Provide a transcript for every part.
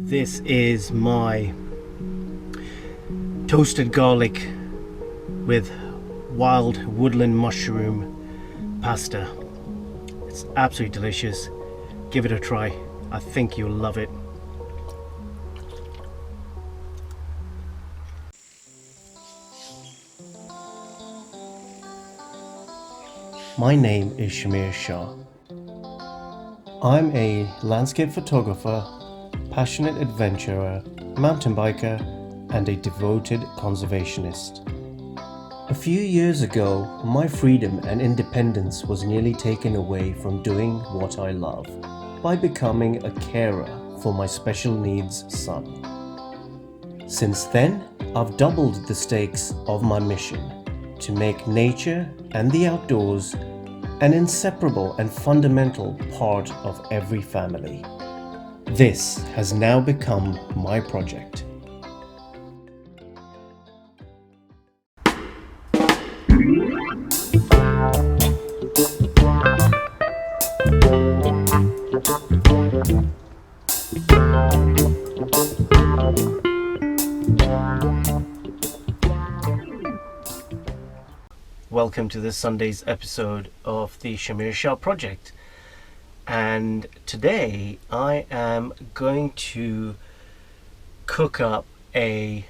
This is my toasted garlic with wild woodland mushroom pasta. It's absolutely delicious. Give it a try. I think you'll love it. My name is Shamir Shah. I'm a landscape photographer, passionate adventurer, mountain biker, and a devoted conservationist. A few years ago, my freedom and independence was nearly taken away from doing what I love by becoming a carer for my special needs son. Since then, I've doubled the stakes of my mission to make nature and the outdoors an inseparable and fundamental part of every family. This has now become my project. Welcome to this Sunday's episode of the Shamir Shah Project, and today I am going to cook up a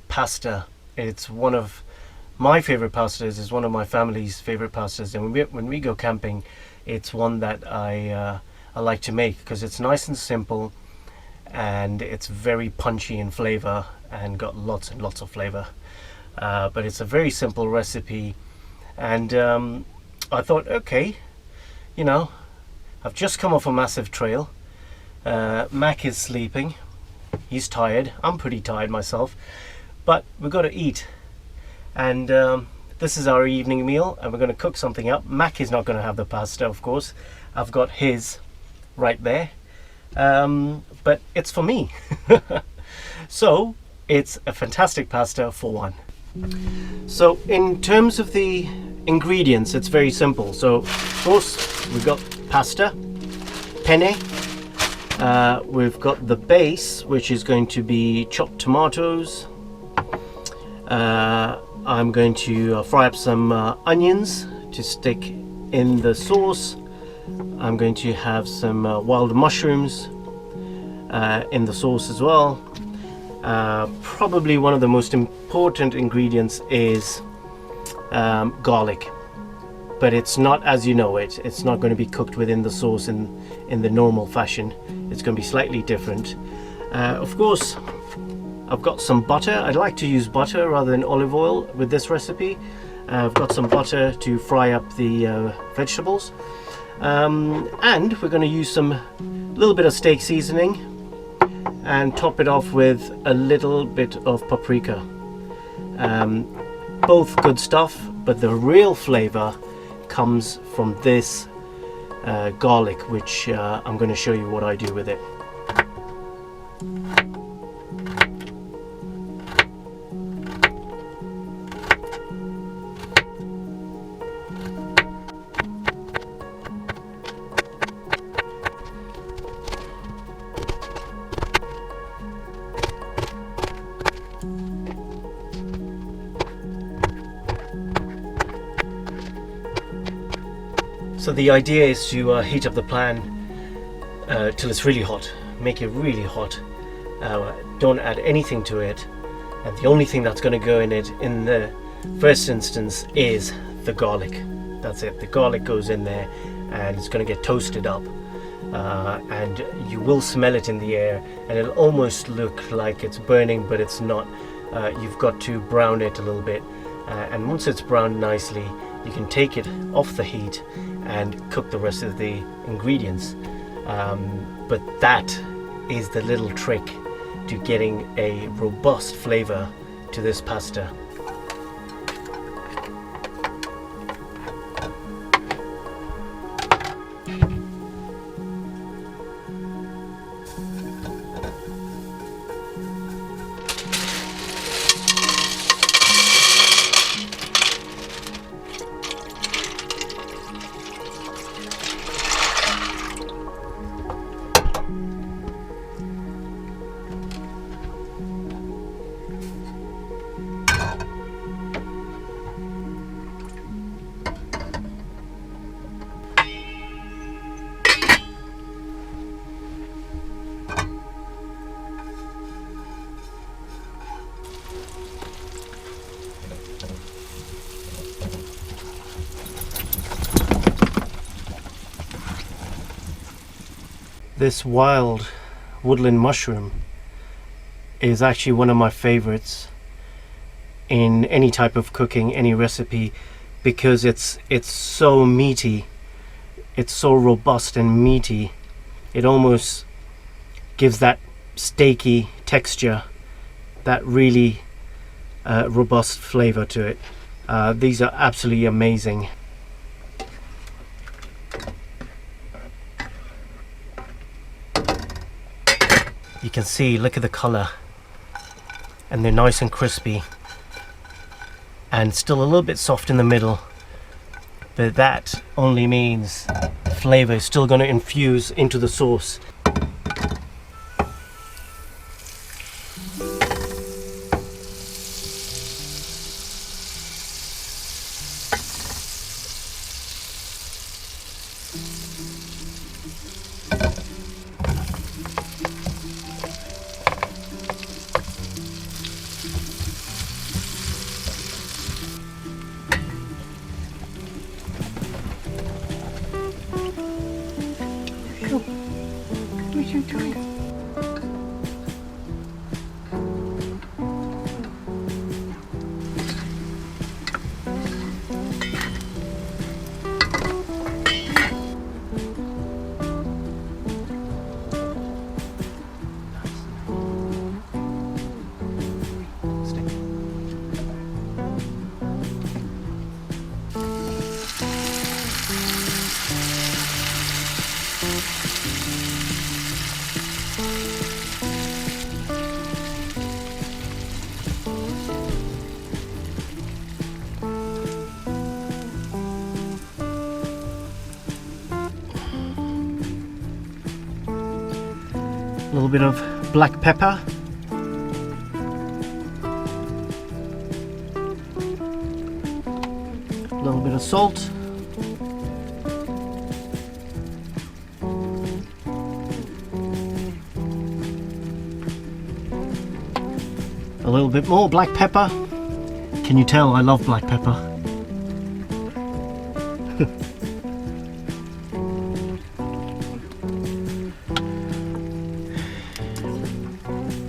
pasta. It's one of my favorite pastas, it's one of my family's favorite pastas, and when we go camping it's one that I like to make because it's nice and simple and it's very punchy in flavor and got lots and lots of flavor, but it's a very simple recipe. And I thought, okay, I've just come off a massive trail. Mac is sleeping. He's tired. I'm pretty tired myself. But we've got to eat. And this is our evening meal, and we're going to cook something up. Mac is not going to have the pasta, of course. I've got his right there. But it's for me. So it's a fantastic pasta for one. So in terms of the ingredients, it's very simple. So of course we've got pasta, penne, we've got the base, which is going to be chopped tomatoes. I'm going to fry up some onions to stick in the sauce. I'm going to have some wild mushrooms in the sauce as well. Probably one of the most important ingredients is garlic, but it's not as you know it. It's not going to be cooked within the sauce in the normal fashion. It's going to be slightly different. Of course, I've got some butter. I'd like to use butter rather than olive oil with this recipe. I've got some butter to fry up the vegetables, and we're going to use some little bit of steak seasoning and top it off with a little bit of paprika. Both good stuff, but the real flavor comes from this garlic, which I'm going to show you what I do with it. So the idea is to heat up the pan till it's really hot. Make it really hot. Don't add anything to it, and the only thing that's going to go in it in the first instance is the garlic. That's it. The garlic goes in there and it's going to get toasted up, and you will smell it in the air, and it'll almost look like it's burning, but it's not. You've got to brown it a little bit, and once it's browned nicely, you can take it off the heat and cook the rest of the ingredients. But that is the little trick to getting a robust flavor to this pasta. This wild woodland mushroom is actually one of my favorites in any type of cooking, any recipe, because it's so meaty, it's so robust and meaty. It almost gives that steaky texture, that really robust flavor to it. These are absolutely amazing. You can see, look at the color, and they're nice and crispy and still a little bit soft in the middle, but that only means the flavor is still going to infuse into the sauce. A little bit of black pepper. A little bit of salt. A little bit more black pepper. Can you tell I love black pepper?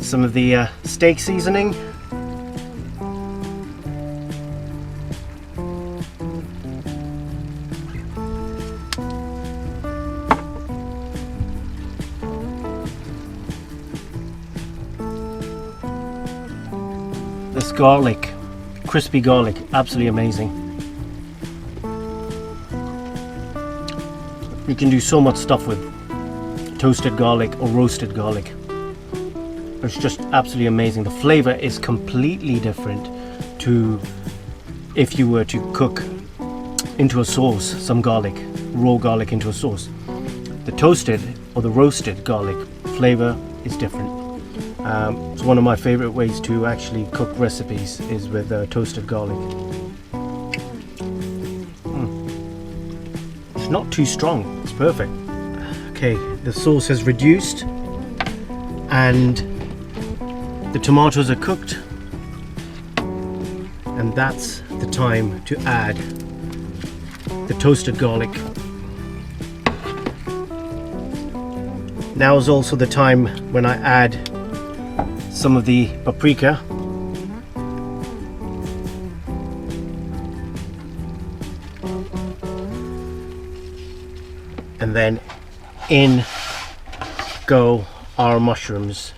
Some of the steak seasoning. This garlic, crispy garlic, absolutely amazing. You can do so much stuff with toasted garlic or roasted garlic. It's just absolutely amazing. The flavor is completely different to if you were to cook into a sauce some garlic, raw garlic into a sauce. The toasted or the roasted garlic flavor is different. It's one of my favorite ways to actually cook recipes is with toasted garlic. It's not too strong, it's perfect. Okay, the sauce has reduced and the tomatoes are cooked, and that's the time to add the toasted garlic. Now is also the time when I add some of the paprika. And then in go our mushrooms.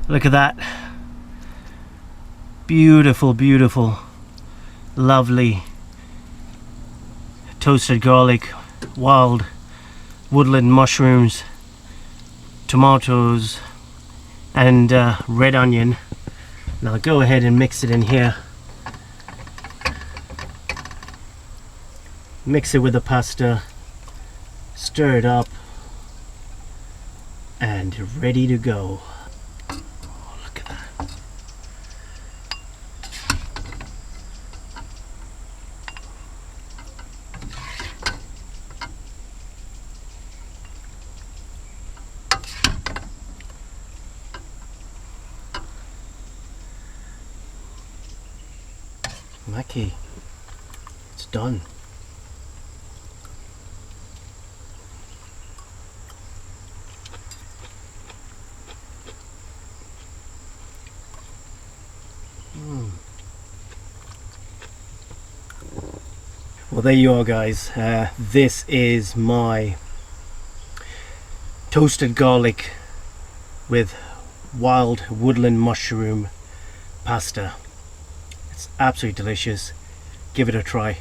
Look at that. Beautiful, beautiful, lovely toasted garlic, wild woodland mushrooms, tomatoes, and red onion. Now go ahead and mix it in here. Mix it with the pasta, stir it up, and ready to go. Mackie, it's done. Well, there you are, guys. This is my toasted garlic with wild woodland mushroom pasta. It's absolutely delicious. Give it a try.